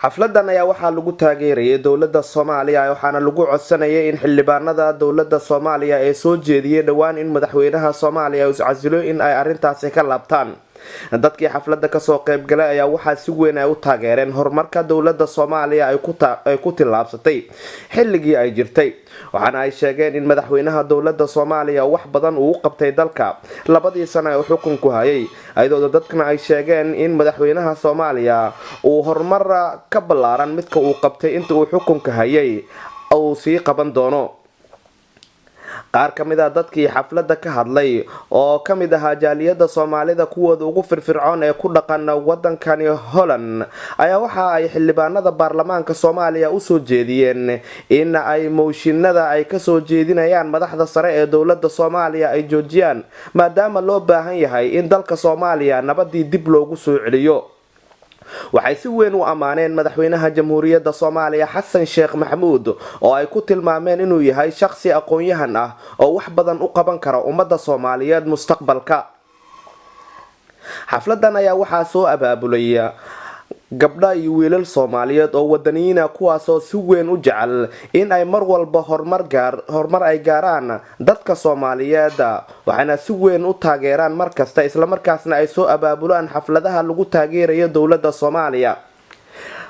xafladan ayaa waxaa lagu taageerayay dowladda Soomaaliya waxaana lagu codsanayay in xildhibaanada dowladda Soomaaliya ee soo jeediyay dhawaan in madaxweynaha Soomaaliya uu iscasilo in ay arintaasi ka laabtaan. dadkii xafladda ka soo qayb galay ayaa waxaa si weyn ay u taageereen horumarka dowladda Soomaaliya ay ku tilaabsatay xilligii ay jirtay, waxaana ay sheegeen in madaxweynaha dowladda Soomaaliya wax badan uu qabtay dalka labadii sano ee xukunku hayay, ayadoo dadkana ay sheegeen in madaxweynaha Soomaaliya uu horumar ka ballaaran midka uu qabtay inta uu xukunka hayay oo sii qaban doono. qaar kamid ah dadkii xafladda ka hadlay oo kamid ah jaaliyada Soomaalida kuwooda ugu firfircoon ee ku dhaqan wadankani Holland ayaa waxa ay xildhibaanada baarlamaanka Soomaaliya u soo jeediyeen in ay mooshinada ay ka soo jeedinayaan madaxda sare ee dowladda Soomaaliya ay joojiyaan maadaama loo baahan yahay in dalka Soomaaliya nabadii dib loogu soo celiyo. waxay si weyn u amaaneen madaxweynaha jamhuuriyadda Soomaaliya Xasan Sheekh Maxamuud oo ay ku tilmaameen inuu yahay shakhsi aqoon-yahan ah oo wax badan u qaban kara ummadda Soomaaliyeed mustaqbalka. xafladan ayaa waxaa soo abaabulay gabdha iyo wiilal Soomaaliyeed oo wadaniyiin ah kuwaas oo si weyn u jecel in ay mar walba horumar ay gaaraan dadka Soomaaliyeed, waxaana si weyn u taageeraan markasta isla markaasna ay soo abaabulaan xafladaha lagu taageerayo dowladda Soomaaliya.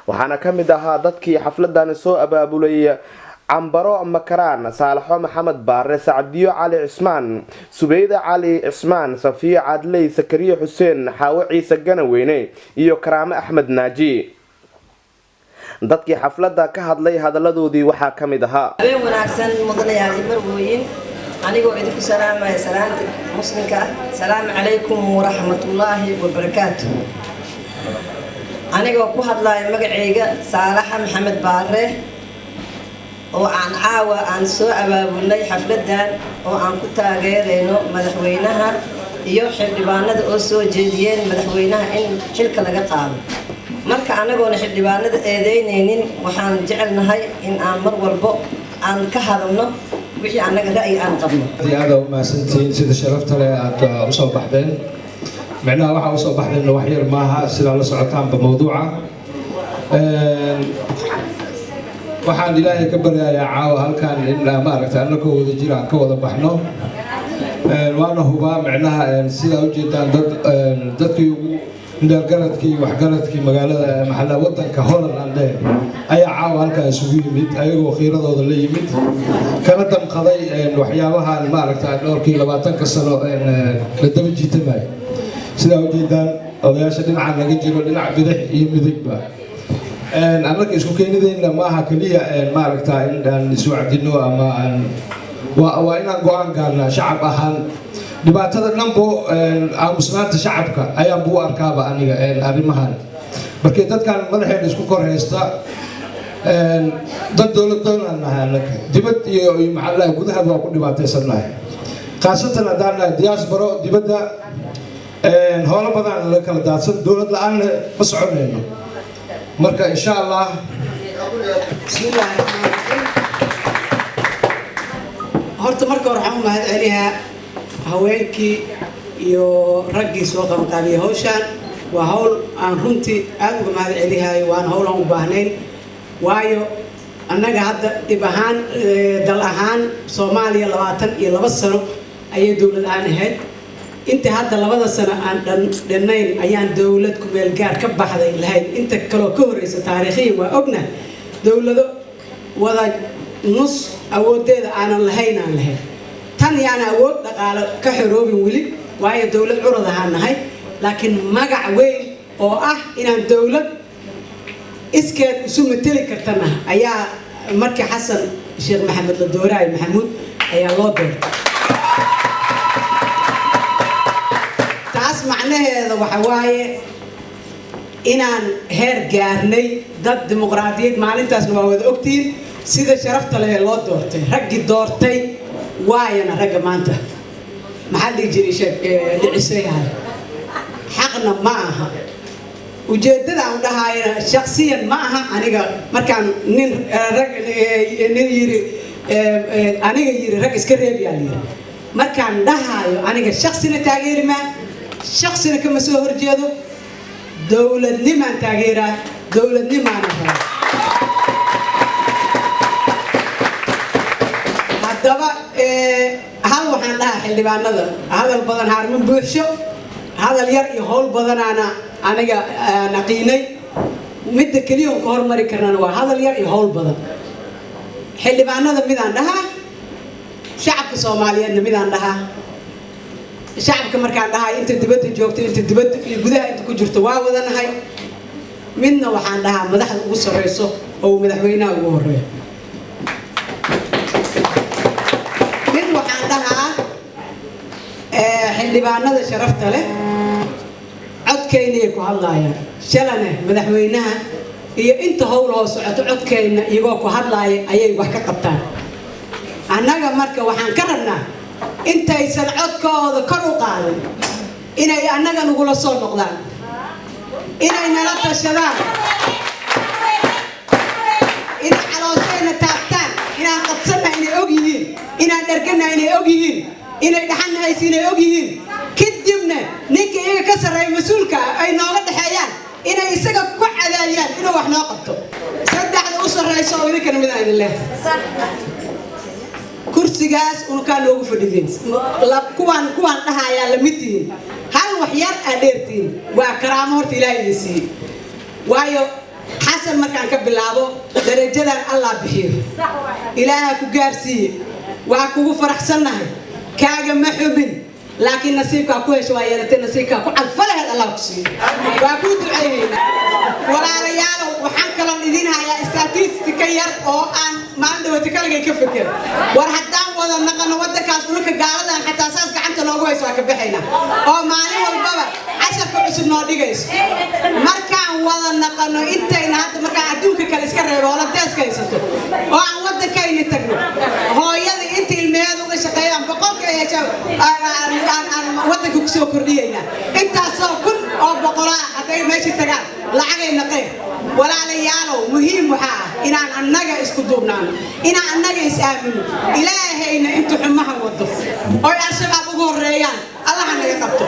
waxaana kamid ahaa dadkii xafladan soo abaabulay Cambaro Makaraan, Saalaxo Maxamed Baare, Sacdiyo Cali Cismaan, Subeyda Cali Cismaan, Safiya Cadley, Sakariya Xuseen, Xaawo Ciise Ganaweyne iyo Karaame Axmed Naaji. dadkii xafladda ka hadlay hadaladoodii waxaa kamid ahaa habeen wanaagsan mudanayaal marwooyin anigoo idinku salaamaya salaanta muslimka salaamu calaykum waraxmatullaahi wabarakaatuh. anigoo ku hadlaya magacayga Saalaxa Maxamed Baare oo aan caawa aan soo abaabulnay xafladan oo aan ku taageerayno madaxweynaha iyo xildhibaanada oo soo jeediyeen madaxweynaha in xilka laga qaado. marka anagoona xildhibaanada eedeynaynin waxaan jecelnahay in aan mar walbo aan ka hadalno wixii anaga ra'yi aan qabno. aad u maasantiin sida sharafta leh aad u soo baxdeen. macnaha waxa u soo baxdeen wax yar maaha sida la socotaanba mawduuca. waxaan ilaahay ka baryayaa caawa halkan in maaragtay annagoo wada jiraan ka wada baxno. waana hubaa macnaha sida u jeedaan dadkii ugu indhalgaradkii waxgaradkii magaalada maxalla wadanka Holland ayaa caawa halkan isugu yimid ayagoo khiiradooda la yimid kana damqaday waxyaabahan maaragtay dhowrkii 20 sano la daba jiitamay. sida u jeedaan odayaasha dhinaca laga jiro dhinac bidix iyo midigba annaga isku keenidayna maaha kaliya maaragtay in aan isu cadino ama waa inaan go'aan gaarnaa shacab ahaan. dhibaatada dhanbo aamusnaanta shacabka ayaan buu arkaaba aniga arrimahan markii dadkan madaxeena isku kor haysta dad dowladoonan nahay annaga dibad iyo maxallaha gudaha waa ku dhibaataysanahay khaasatan haddaan diaspora dibadda howlo badan la kala daadsan dowlad la'aan ma soconayno. marka insha Allah horta marka hore waxaan u mahad celinayaa haweenkii iyo raggii soo qabanqaabiyay hawshan. waa hawl aan runtii aad uga mahad celinayo, waan hawl aan u baahnayn waayo annaga hadda dib ahaan dal ahaan Soomaaliya 22 sano ayay dowlad aan ahayd. inta hadda 2 sano aan dhannayn ayaan dowlad ku meel gaar ka baxday lahayd. inta kale ka horeysa taariikhiyan waa ogna dowlado wada nus awoodeeda aanan lahayn aan lahayn. tan yaana awood dhaqaale ka xoroobin weli waayo dowlad curad ahaan nahay, laakiin magac weyn oo ah inaan dowlad iskeed isu mateli kartana ayaa markii Xasan Sheekh Maxamed la dooray Maxamuud ayaa loo doortay. taas macnaheedu waxa waaye inaan heer gaarnay dad dimuqraadiyad. maalintaasna waa wada ogtiin sida sharafta leh loo doortay raggii doortay waayana ragga maanta maxaa la jiray dhicisayaan xaqna ma aha. ujeedada aan dhahayna shakhsiyan ma aha aniga markaan nin yiri aniga yiri rag iska reebiyaan yiri markaan dhahayo aniga shakhsina taageeri ma shakhsina kama soo horjeedo dowladnimaan taageeraa dowladnimaana rabaa haddaba hal waxaan dhahaa xildhibaanada hadal badan haarma buuxsho hadal yar iyo howl badanaana aniga naqiinay midda keliya oo ka hormari karnana waa hadal yar iyo howl badan xildhibaanada midaan dhahaa shacabka Soomaaliyeedna midaan dhahaa shacabka markaan dhahay inta dibadda joogto inta dibadda iyo gudaha inta ku jirto waa wadanahay midna waxaan dhahaa madaxda ugu sareyso oo madaxweynaha ugu horeeyo mid waxaan dhahaa xildhibaanada sharafta leh codkayna ay ku hadlaayaan shalana madaxweynaha iyo inta howl hoos socoto codkayna iyagoo ku hadlaaya ayay wax ka qabtaan annaga marka waxaan ka rabnaa intaysan codkooda kor u qaadin inay annaga nagula soo noqdaan inay nala tashadaan inay calooshayna taabtaan inaan qabsanna inay og yihiin inaan dharganna inay og yihiin inay dhaxanna haysi inay og yihiin kadibna ninka iyaga ka sarreeya mas-uulka ay nooga dhexeeyaan inay isaga ku cadaayaan inuu wax noo qabto saddexda u sarreyso oo idinkana midaan idin leh kursigaas unukaa noogu fadhideen kuwaan dhahayaa la mid tihiin hal wax yar aad dheertihiin waa karaamo horta ilaahay idin siiyey waayo xasan markaan ka bilaabo darajadan allah bixiyo ilaaha ku gaarsiiye waa kugu faraxsannahay kaaga ma xubin laakiin nasiibkaa ku hesho waa yeelatay nasiibkaa ku calfalaheed allah ku siiyo waa kuu duceynayna walaalayaalow waxaan kaloon idin hayaa istaatiistika yar oo aan maalin dhawata kaligay ka fikir war haddaan wada naqano waddankaas dhulka gaaladan xataa saas gacanta noogu hayso waa ka baxayna oo maalin walbaba casharka cusub noo dhigayso markaan wada naqano intayna hadda markaan adduunka kale iska reebo oo la deeska haysato oo aan waddankayna tagno hooyada inta ilmeheeda uga shaqeeyaan boqolka ay hesha aan waddanka ku soo kordhiyayna intaasoo kun oo boqolaa hadday meesha tagaan lacagay naqeen walaalayaalow muhiim waxaa ah inaan annaga isku duubnaano inaan annaga is aamino ilaahayna inta xumaha wado oo al-shabaab ugu horeeyaan allaha naga qabto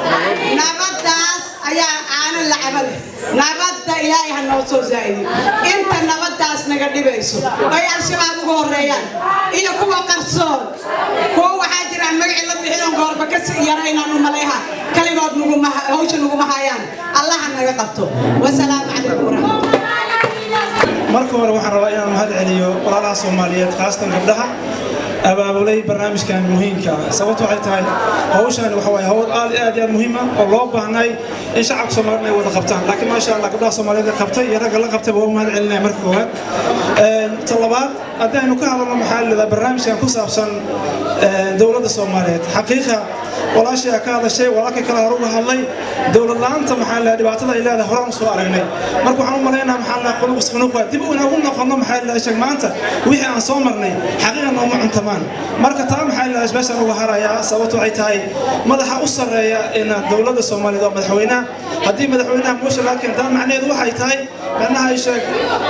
nabadaas ayaa aanan lacaba leh nabadda ilaahay ha noo soo zaa'idin inta nabadaas naga dhibayso oo al-shabaab ugu horeeyaan iyo kuwa qarsoon kuwa waxaa jiraan magacii la bixin goorba ka yaraynaan u maleeha kaligood hawsha naguma hayaan allaha naga qabto wasalaamu calaykum waraxmatullahi marka hore waxaan rabaa inaan mahad celiyo walaalaha Soomaaliyeed khaasatan gabdhaha abaabulay barnaamijkan muhiimka ah sababtu waxay tahay hawshan waxa way hawl aad iyo muhiim ah oo loo baahnay in shacabka Soomaaliyeed ay wada qabtaan laakiin ma sha Allah gabdhaha Soomaaliyeed qabtay iyo rag la qabtay waa mahad celinay marka hore talabaad hadaynu ka hadalno maxallada barnaamijkan ku saabsan dawladda Soomaaliyeed xaqiiqa walaashay ka hadashay walaalka kala hor uga hadlay dawlad laanta maxalla dhibaatada ay leedahay horaan soo aragnay marka waxaan u maleynayaa maxalla quluq isqnuqa dib u inagu noqono maxalla shaqmaanta wixii aan soo marnay xaqiiqan oo macuntamaan marka taa maxalla isbaasan uga haraya sababtu ay tahay madaxa u sareeya in dawladda Soomaaliyeed oo madaxweynaha hadii madaxweynaha muusha laakiin taa macnaheedu waxay tahay macnaha ay sheeg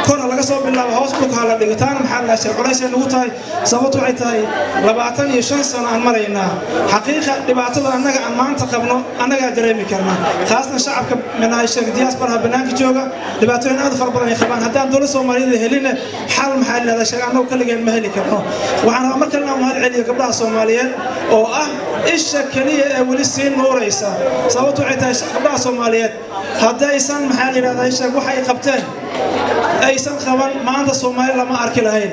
kor laga soo bilaabo hoos u kala dhigitaan maxalla shaqalaysa nagu tahay sababtu ay tahay 25 sano aan maraynaa xaqiiqa dhibaatada annaga aan maanta qabno annaga dareemi karna khaasatan shacabka meelaha sheeg diaspora banaanka jooga dhibaatooyin aad far badan ay qabaan haddaan dawladda Soomaaliyeed helina xal maxay leedahay sheeg annagu kaligeed ma heli karno waxaan markaa la mahad celiyo gabdhaha Soomaaliyeed oo ah isha kaliya ee wali siin nooraysa sababtu ay tahay gabdhaha Soomaaliyeed haddaysan maxay leedahay sheeg waxa ay qabteen aysan qaban maanta Soomaaliya lama arki lahayn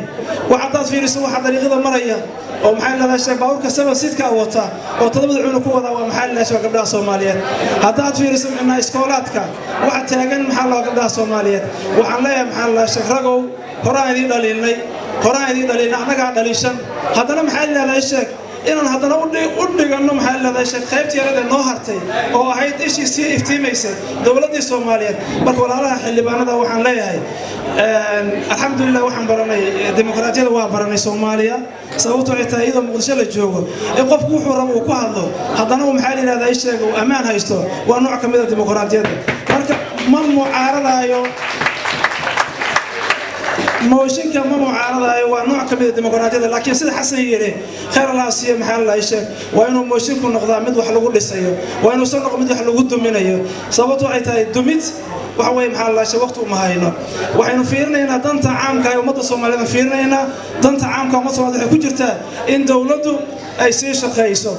waxa dad fiiriso waxa dariiqada maraya oo maxay leedahay sheeg baawrka sabab sidka wata oo todobada cunug ku wada waa maxay leedahay gabdhaha Soomaaliyeed haddaad fiiriso in iskoolaadka waxa taagan maxay loo gabdhaha Soomaaliyeed waxaan leeyahay maxay leedahay sheeg ragow horaan idin dhalinay anaga dhalishan haddana maxay leedahay sheeg inaan haddana u dhigano maxay leedahay sheeg qaybtii yarada noo hartay oo ahayd ishii si iftiimaysay dawladda Soomaaliyeed marka walaalaha xildhibaanada waxaan leeyahay alxamdulillah waxaan baranay dimuqraadiyada waa baranay Soomaaliya sababtu ay tahay iyadoo Muqdisho la joogo in qofku wuxuu rabo uu ku hadlo haddana maxay leedahay sheeg uu amaan haysto waa nooc ka mid ah dimuqraadiyada marka ma mucaaradayo موشنك ما معارضة ونوع كبير ديمقراطية لكن سيد حسن يري خير الله سيا محل الله يشك وإنه موشنك النقطة مد وحلو قول السيو وإنه صنق مد وحلو قد منيه صوتوا عيتها الدمت waxa weeye maxaa la dhahay waqti uma hayno waxaynu fiirinaynaa danta caamka ee ummadda Soomaaliyeed fiirinaynaa danta caamka ummadda Soomaaliyeed waxay ku jirtaa in dawladdu ay sii shaqeyso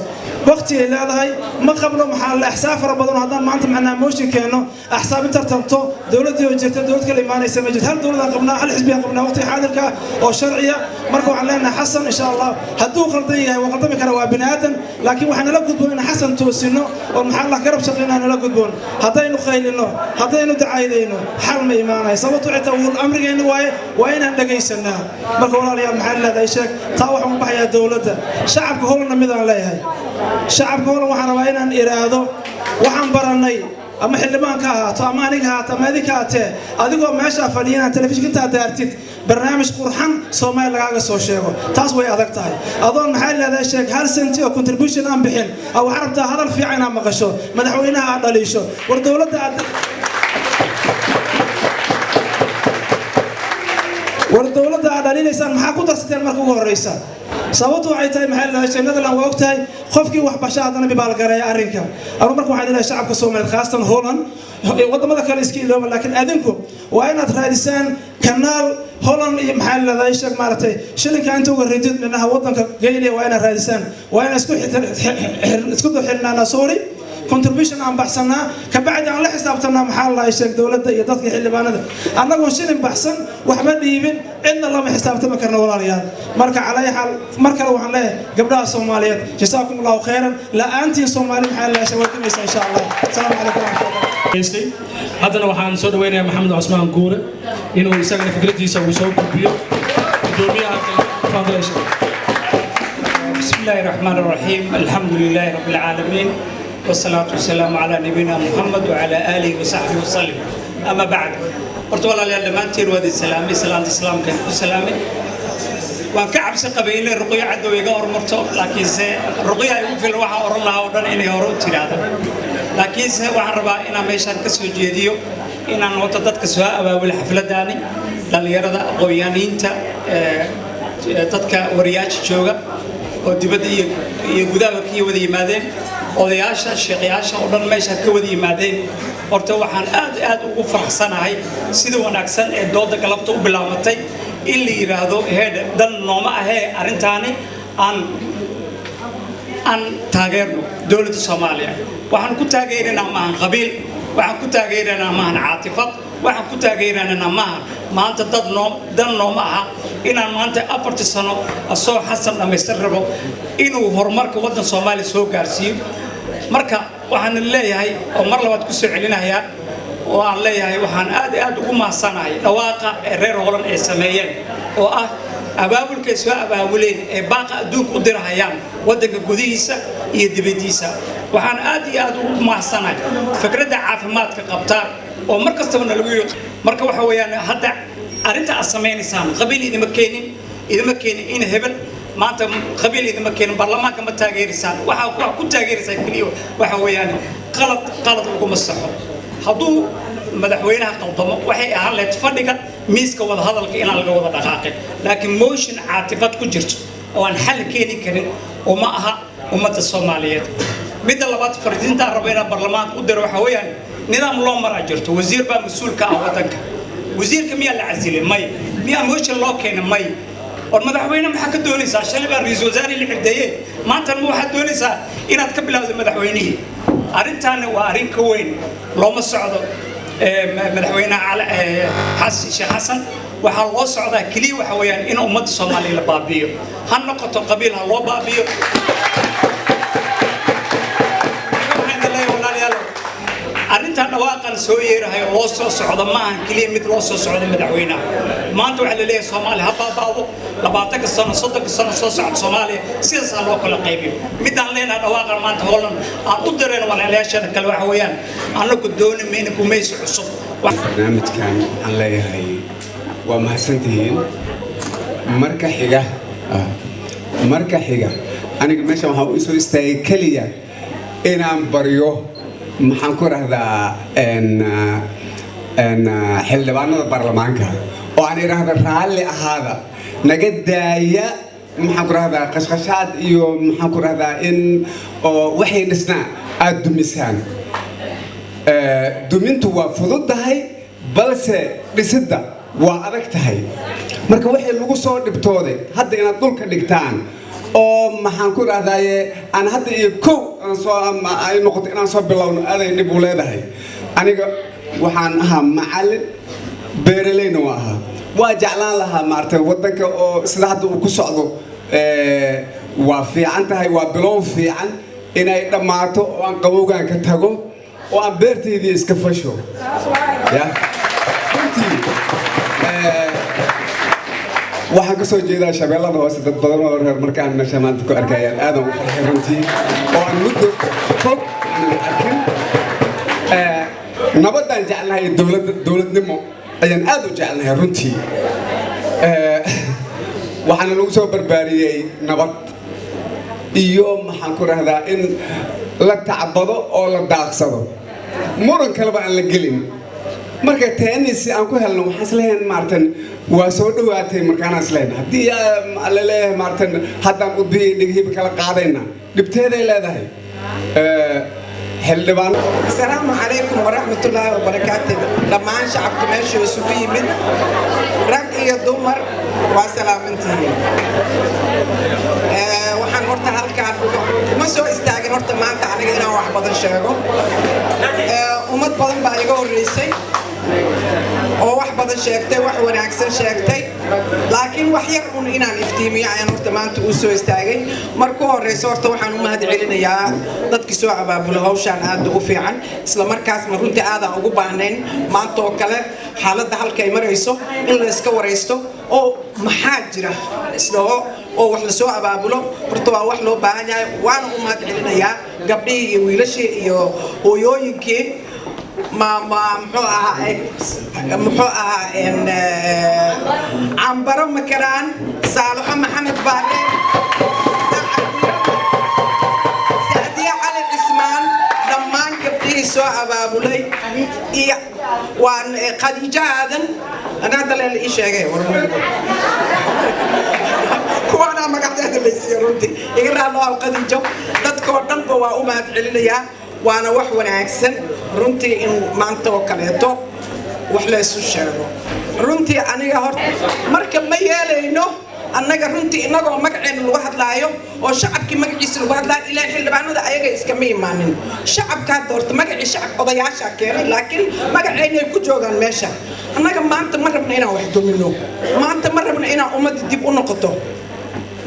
waqti ay leedahay ma qabno maxaa la axsaab fara badan haddaan maanta macnaa mooshin keeno axsaab inta tartanto dawladii oo jirta dawlad kale imaanaysa ma jirto hal dawlad qabnaa hal xisbi qabnaa waqti xaadirka oo sharciya marka waxaan leenahay xasan insha Allah hadduu qaldan yahay waa qaldami kara waa bini'aadan laakiin waxaan la gudboon in xasan toosino oo maxaa la garab shaqeynaa la gudboon haddaynu qaylino haddaynu dacaydayno xal ma imaanay sababtoo ay tahay amrigeena waa inaan dhageysanaa marka walaalayaal maxaa leedahay sheeg taa waxaan u baxayaa dawladda shacabka howlna midaan leeyahay shacabka howlna waxaan rabaa inaan iraado waxaan baranay ama xildhibaan ka ahaato ama aniga ahaato ama adinka ahatee adigoo meesha fadhiyana telefishinka intaad daartid barnaamij qurxan Soomaali lagaaga soo sheego taas way adag tahay adoon maxaa leedahay sheeg hal senti oo contribution aan bixin aw carabta hadal fiican aan maqasho madaxweynaha aad dhaliisho war dawladda aad dhaliilaysaan maxaa ku darsateen marka ugu horeysa sababtu waxay tahay maxaa la sheegay la waqtahay qofkii wax basha hadana bibaal garay arrinka anu marka waxaan leeyahay shacabka Soomaaliyeed khaasatan Holland wadamada kale iska ilooba laakiin adinku waa inaad raadisaan kanaal Holland iyo maxaa la leeyahay sheeg maartay shilinka inta uga reedid minaha wadanka geeyay waa inaad raadisaan waa inaad isku xirnaana sorry contribution aan baxsanaa ka bacdi aan la xisaabtanaa maxaa la sheeg dawladda iyo dadka xildhibaanada annagoo shilin baxsan waxba dhiibin cidna lama xisaabtama karno walaalayaal marka calay xal marka waxaan leeyahay gabdhaha Soomaaliyeed jazaakumullahu khayran la aantii Soomaali maxaa la shawaadimaysa insha Allah assalamu alaykum haddana waxaan soo dhaweynayaa Maxamed Cusmaan Guure inuu isagana fikradiisa uu soo gudbiyo gudoomiyaha foundation bismillahir rahmanir rahim alhamdulillahi rabbil alamin والصلاة والسلام على نبينا محمد وعلى آله وصحبه وسلم أما بعد قلت والله لما أنتين ودي السلام السلام كان السلام وكعب سقبيل الرقية عدو يقور مرتو لكن الرقية في الواحة أورلها ودن إني أورو ترادا لكن وعربا إنا ميشان كسو جيديو إنا نوتدت كسوها أبا الحفلة داني لليرد قويانين تا تدك ورياج جوغا ودبدي يقدامك يودي مادين odayaasha sheekhayaasha oo dhan meesha ka wada yimaadeen horta waxaan aad ugu faraxsanahay sida wanaagsan ee dooda galabta u bilaabatay in la yiraahdo heed dan nooma ahee arintaani aan taageerno dawladda Soomaaliya waxaan ku taageeranaa maahan qabiil waxaan ku taageeranaa maahan caatifad waxaan ku taageeranaa maahan maanta dan nooma aha inaan maanta 4 sano asoo xasan dhamaystir rabo inuu horumarka waddan Soomaaliya soo gaarsiiyo marka waxaan leeyahay oo mar labaad ku soo celinayaa oo aan leeyahay waxaan aad ugu mahsanahay dhawaaqa ee reer Holland ay sameeyeen oo ah abaabulka soo abaabuleen ee baaqa adduunka u dirahayaan wadanka gudihiisa iyo dibadiisa waxaan aad ugu mahsanahay fikradda caafimaadka qabta oo mar kastaba lagu yiri marka waxa weeyaan hadda arinta aad sameeynaysan qabiil idima keenin in hebel maanta qabiil idima keenin baarlamaanka ma taageerisan waxa ku taageerisan kaliya waxa weeyaan qalad ugu masaxo hadduu madaxweynaha qaldamo waxay ahaan leed fadhiga miiska wada hadalka in laga wada dhaqaaqay laakiin motion caatifad ku jirto oo aan xal keeni karin oo ma aha ummadda Soomaaliyeed mid labaad fardinta rabeyna baarlamaanka u diro waxa weeyaan nidaam loo maraa jirto wasiir baa mas'uulka ah wadanka wasiirka miyaa la casilay miyaa motion loo keenay may oo madaxweyne maxaa ka doonaysaa shalay baa ra'iisul wasaare la xigdeeyay maanta ma waxa doonaysaa inaad ka bilowdo madaxweynihi arintan waa arin ka weyn looma socdo madaxweynaha xasan sheekh xasan waxa loo socdaa kaliya waxa weeyaan in ummadda Soomaaliya la baabiyo ha noqoto qabiil ha loo baabiyo arintan dhawaaqan soo yeerahay loo soo socdo maahan kaliya mid loo soo socdo madaxweynaha maanta waxa la leeyahay Soomaaliya ha baabaado 20 sano 30 sano soo socdo Soomaaliya sidaas loo kala qaybiyo midaan leenahay dhawaaqan maanta Holland aan u direen walaalayaashana kale waxa weeyaan anagu doonayno kumayso cusub barnaamijkan aan leeyahay waa mahadsantihiin marka xiga aniga meesha waxa uu soo istaagay kaliya inaan baryo maxaan ku rahdaa xildhibaanada baarlamaanka oo aan iraahdo raalli ahaada naga daaya maxaan ku rahdaa qashqashaad iyo maxaan ku rahdaa in oo waxay dhisnaa aad dumisaan dumintu waa fududahay balse dhisidda waa adag tahay marka waxay lagu soo dhibtooday hadda inaad dhulka dhigtaan oo maxaan ku raadaaye aan hadda iyo kow aan soo ay noqoto inaan soo bilowno aday dhib u leedahay aniga waxaan ahaa macallin beeralayna waa jeclaan lahaa maartay wadanka oo sida hadda uu ku socdo waa fiican tahay waa bilow fiican inay dhamaato oo aan qabowgaan ka tago oo aan beerteydii iska fasho ya waxaan ka soo jeedaa shabeellada hoose dad badan oo reer markaan meesha maanta ku arkayaan aad ugu farxay runtii oo aan muddo fog aanan arkin nabadaan jecelnahay dowladnimo ayaan aad u jecelnahay runtii waxaana lagu soo barbaariyey nabad iyo maxaan ku rahdaa in la tacbado oo la daaqsado muran kaleba aan la gelin marka taanisi aan ku helno waxaan isleeyahay maartan waa soo dhawaatay markaan isleeyahay hadii la leeyahay maartan haddaan u diyay dhigihib kala qaadayna dhibteeday leedahay xildhibaan assalaamu calaykum waraxmatullaahi wabarakaatuh dhammaan shacabka meesha isugu yimid rag iyo dumar waa salaamantihiin waxaan horta halkaan ma soo istaagin horta maanta aniga inaan wax badan sheego ummad badan baa iga horreysay oo wax badan sheegtay wax wanaagsan sheegtay laakiin wax yar un inaan iftiimiyo ayaan horta maanta u soo istaagay marka horeyso horta waxaan u mahad celinayaa dadkii soo abaabula hawshaan aad u fiican isla markaasna runtii aadaan ugu baahnayn maanta oo kale xaaladda halka ay marayso in la iska wareysto oo maxaa jira isdhaho oo wax la soo abaabulo horta waa wax loo baahan yahay waana u mahad celinayaa gabdhihii iyo wiilashii iyo hooyooyinkii muxuu ahaa cambaro makaraan saalaxo maxamed baare sacdiya cali cismaan dhammaan gabdhihii soo abaabulay iyo waan khadiijo aadan anaa daleen la ii sheegay kuwaanaa magacdeeda laysiiya runtii iga raadloo khadiijo dadkoo dhanba waa u mahad celinayaa waana wax wanaagsan runtii in maanta oo kaleeto wax la isu sheego runtii aniga horta marka ma yeelayno annaga runtii inagoo magaceena lagu hadlaayo oo shacabkii magaciisa lagu hadlaayo ilaa xildhibaanada ayaga iskama imaanin shacabka hadda horta magacii shacab odayaasha keenay laakiin magaceena ay ku joogaan meesha annaga maanta ma rabna inaan wax dumino maanta ma rabna inaan ummadda dib u noqoto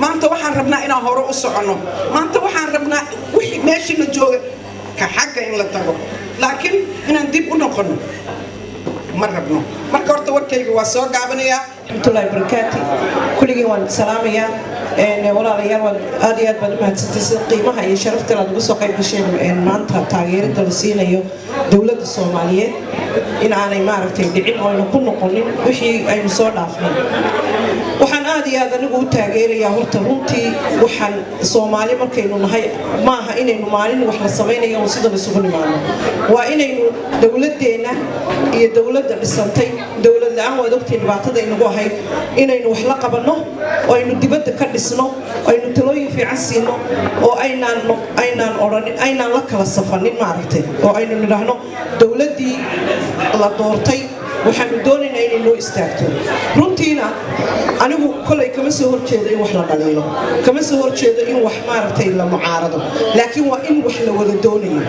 maanta waxaan rabnaa inaan hore u soconno maanta waxaan rabnaa wixii meeshii la jooga حاجة إن لا تقول لكن إن نديب ونقول مرة بنو مرة كرت وركي واسوق عبنية ورحمة الله وبركاته كل جوان سلامية إن ولا ريال والآليات بدمها تستثمر قيمها هي شرفت لنا بسوق أي بشيء إن مانتها تغيير الدراسيين هي دولة الصومالية إن أنا ما عرفت يدعين أو نكون نقولين وحي أي مصور عفنا وحن آدي هذا نقول تغيير يا هو ترونتي وحن الصومالي مركينو نهاي معها إنه مالين وحنا صبينا يوم صدق السفن معنا وإنه دولة دينا هي دولة السنتين دولة العام ودكتي بعتذر إنه هاي إنه وحلا قبلنا وإنه دبت كرسنا وإنه تلوي في عسينا وأين لك السفنين معرفته وأين نحن دولة دي لا دورتي waxaan doonaynaa inay noo istaagto runtiina anigu kulay kama soo horjeedo in wax la dhaliilo kama soo horjeedo in wax maaragtay la mucaarado laakiin waa in wax la wada doonayo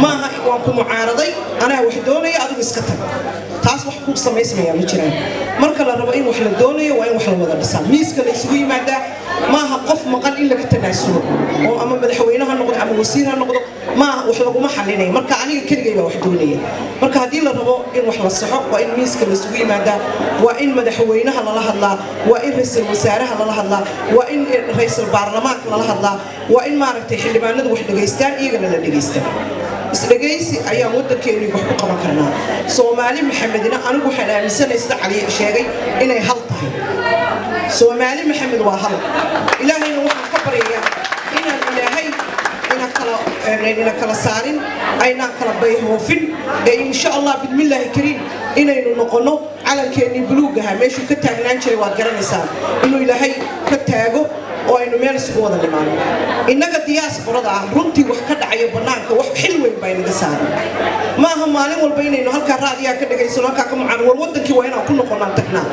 maaha waan ku mucaaraday anaa wax doonaya adigu iska tag taas wax ku samaysmaya ma jiraan marka la rabo in wax la doonayo waa in wax la wada dhisaa miiska la isugu yimaadaa maaha qof maqan in laga tanaasulo oo ama madaxweynaha noqdo ama wasiir ha noqdo ma wax laguma xalinayo marka aniga keligay baa wax doonaya marka haddii la rabo in wax la saxo waa in miiska la isugu yimaadaa waa in madaxweynaha lala hadlaa waa in ra'iisul wasaaraha lala hadlaa waa in ra'iisul baarlamaanka lala hadlaa waa in maaragtay xildhibaanadu wax dhageystaan iyagana la dhageystaan isdhagaysi ayaa wadankeenu wax ku qaban karnaa Soomaali Maxamedina anigu waxaan aaminsanahay sida Cali sheegay inay hal tahay Soomaali Maxamed waa hal ilaahayna waxaan ka baryayaa inaan ilaahay ina kala saarin ayna kala bayhoofin insha Allah bismillaahi kariim inaynu noqono calankeeni buluugaha meeshu ka taagnaan jiray waa garanaysaa inuu ilaahay ka taago oo aynu meel isugu wada nimaano innaga diyaasbarada ah runtii wax ka dhacayo bannaanka wax xil weyn baa inaga saaran maaha maalin walba inaynu halkaa raadiyaha ka dhagaysano halkaa ka mucaan war wadankii waa inaan ku noqonaan tagnaa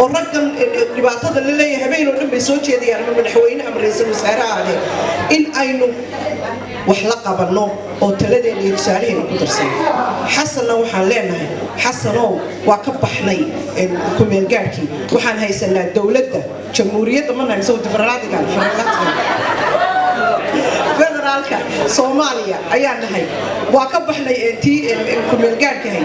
oo raggan dhibaatada la leeyahay habeen oo dhan bay soo jeedayaan ama madaxweyne ama ra'iisul wasaare ahade in aynu wax la qabanno oo taladeena iyo tusaalaheena ku darsan xasanna waxaan leenahay xasanow waa ka baxnay ku-meelgaadhkii waxaan haysanaa dowladda jamhuuriyadda ma nahay mise federaalka soomaaliya ayaan nahay waa ka baxnay tii ku-meelgaadhkahay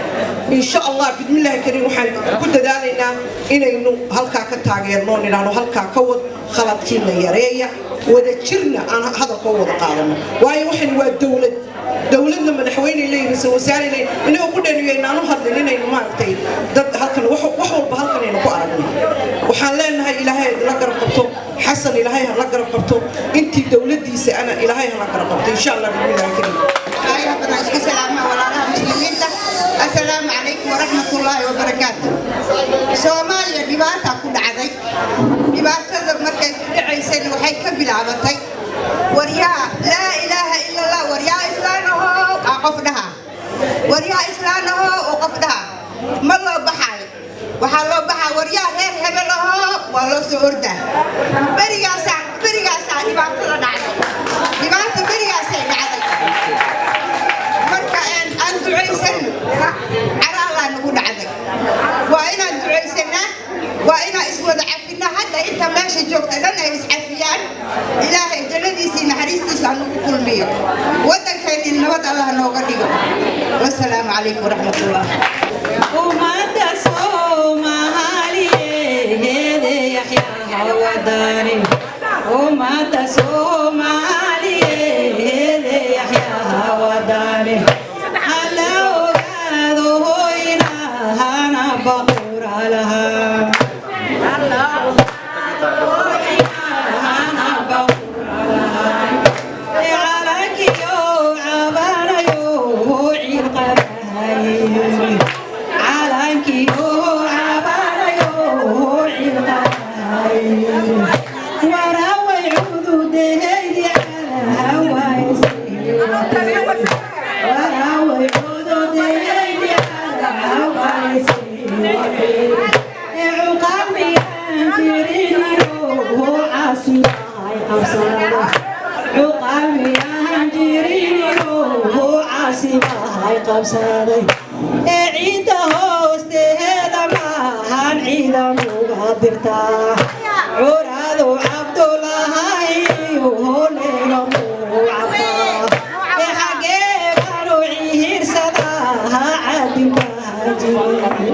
insha allah bidmillaahi kariim waxaan ku dadaalaynaa inaynu halkaa ka taageerno nidhaahno halkaa ka wad khaladkiina yareeya wada jirna aan hadalka u wada qaadano waayo waxan waa dowladna madaxweyne leeyihiin soo wasaare leeyihiin inuu ku dheeriyo inaanu hadlin inaynu maartay dad halkan wax walba halkan aynu ku aragnay waxaan leenahay ilaahay la garab qabto xasan ilaahay la garab qabto intii dowladiisa ana ilaahay la garab qabto insha Allah billahi kariim ay hadana isku salaama walaalaha muslimiinta assalaamu alaykum wa rahmatullahi wa barakatuh Soomaaliya dhibaato ku dhacday dhibaatada markay dhacaysay waxay ka bilaabatay waryaa la ilaaha illa allah waryaa islaanaho aqofdaha waryaa islaanaho aqofdaha ma loo baxay waxa loo baxaa waryaa reer hebel waa loo soo ordaa barigaas dhibaatada dhacday dhibaato barigaas ay dhacday marka aan duceysan caraala nagu dhacday waa inaan duceysanaa waa inaan iswada cafina hadda inta meesha joogta dhan ay iscafiyaan ilaahay jannadiisa naxariistiisa aan ugu kulmiyo wadankeena nabad Allah nooga dhigo wassalaamu calaykum waraxmatullah umada Soomaaliyeed yaxya wadani umada Soomaaliyeed yaxya wadani ala ogaado hoyna baqur alaha ciida hoosteeda maahan ciidan uga dirtaa curaado cabdulahay hooleyga muucabtaa xagee banu cihiirsadaa cadinkaajiri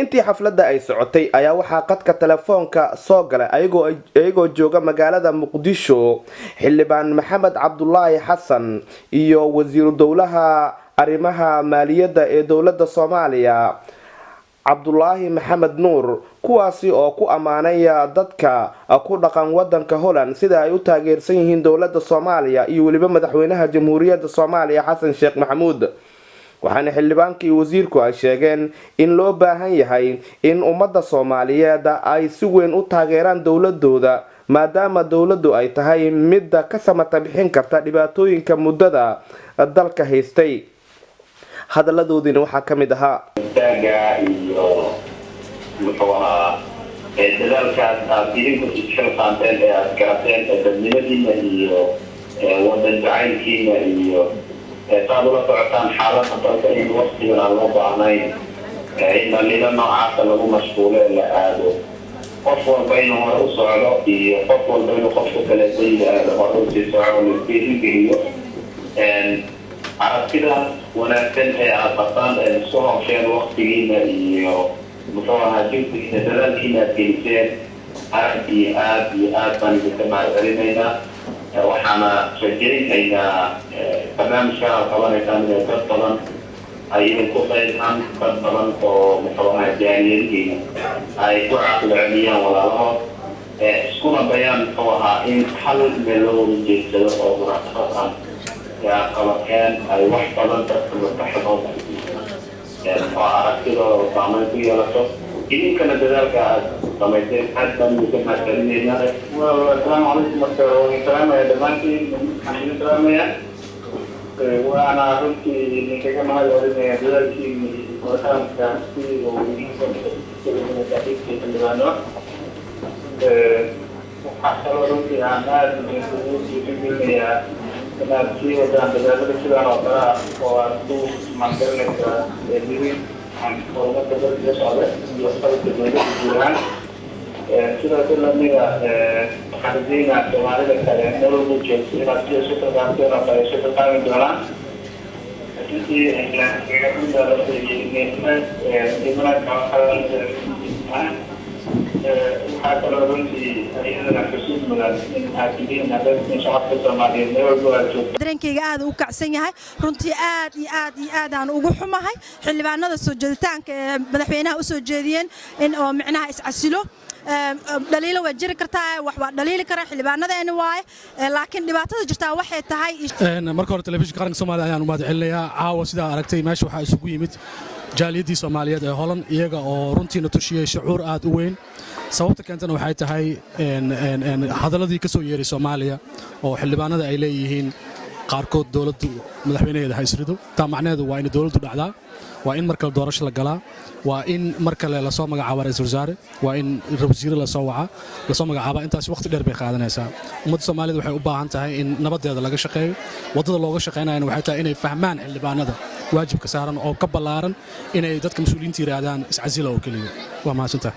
intii xafladda ay socotay ayaa waxaa qadka telefoonka soo galay ayagoo jooga magaalada Muqdisho xildhibaan Maxamed Cabdullaahi Xasan iyo wasiiru dowlaha arrimaha maaliyadda ee dowladda Soomaaliya Cabdullaahi Maxamed Nuur kuwaasi oo ku amaanaya dadka ku dhaqan wadanka Holland sida ay u taageersan yihiin dowladda Soomaaliya iyo waliba madaxweynaha Jamhuuriyadda Soomaaliya Xasan Sheekh Maxamuud waxaana xildhibaankii wasiirku ay sheegeen in loo baahan yahay in ummadda Soomaaliyeed ay si weyn u taageeraan dowladooda maadaama dowladdu ay tahay mid ka samata bixin karta dhibaatooyinka muddada dalka haystay hadaladoodina waxaa ka mid ahaa dadaalkaas aad idinku isxilqaanteen ee aad garateen dadnimadiina iyo wadan jacaylkiina iyo saad ula socotaan xaaladda dalka in waqtigan aan loo baahnayn in dhaliilo noocaasa lagu mashquulo ee la aado qof walba inuu hore u socdo iyo qof walba inuu qofka kale dayda hore usii soco laisgeerigeliyo aragtidaas wanaagsan ee aad qabtaan ee isku hawsheen waqtigiina iyo muxuu ahaa jinsigiina dadaalkiina aad geliseen aad iyo aad baan idinka mahadcelinaynaa waxaana rajaynaynaa barnaamijkan aad qabanaysaan inay dad badan ay idinku qaybaan dad badan oo muxuu ahaa jaaliyadihiina ay ku caqli celiyaan walaalahood iskuna bayaan muxuu ahaa in hal meel loo wada jeedsado oo munaasabad yaa qabateen ay wax badan dadka maskaxdooda oo aragtidooda saameyn ku yeelato idinkana dadaalka aad samayseen aad baan idinka mahadcelinaynaa asalaamu calaykum marka waan salaamaya dhammaantiin waxaan idin salaamaya waana runtii idinkaga mahadcelinaya dadaalkiina qoritaanka si uu idinka xildhibaano waxaa kaloo runtii aan aad idinkugu dhiirigelinayaa inaad sii wadaan dadaalada sidaan oo kale ah oo aad ku maangarinaysaa dirin horumarka dalka socda iyo qalabka dowladda guud ahaan sidaas lamida waxaan rajeynaa soomaalida kale meel walba joogto inaad sida isu dhaqaanteen oo kale isu dhaqaami doonaan intii waxaa kaloo runtii ayadana xusuus mudan in aad tihiin dadka shacabka Soomaaliyeed meel walba aad joogto dareenkayga aad u kacsan yahay runtii aad aan ugu xumahay xildhibaanada soo jeeditaanka ee madaxweynaha u soo jeediyeen in oo micnaha iscasilo dhaliilo way jiri kartaa wax waa dhaliili kara xildhibaanadeena waaye laakiin dhibaatada jirta waxay tahay marka hore telefishinka qaranka Soomaaliya ayaan u mahadcelinayaa caawa sida aragtay meesha waxa isugu yimid jaaliyadii Soomaaliyeed ee Holland iyaga oo runtii na tushiyay shucuur aad u weyn sababta keentana waxay tahay hadaladii ka soo yeeray Soomaaliya oo xildhibaanada ay leeyihiin qaarkood dawladdu madaxweynaheeda haysrido taa macnaheedu waa in dawladdu dhacdaa waa in markale doorasho la galaa waa in markale la soo magacaabo ra'iisul wasaare waa in wasiir la soo magacaabo intaas waqti dheer bay qaadanaysaa ummadda Soomaaliyeed waxay u baahan tahay in nabadeeda laga shaqeeyo wadada looga shaqeynayna waxay tahay inay fahmaan xildhibaanada waajibka saaran oo ka balaaran inay dadka mas'uuliyiinta yiraahdaan iscasila oo kaliya waa mahadsantahay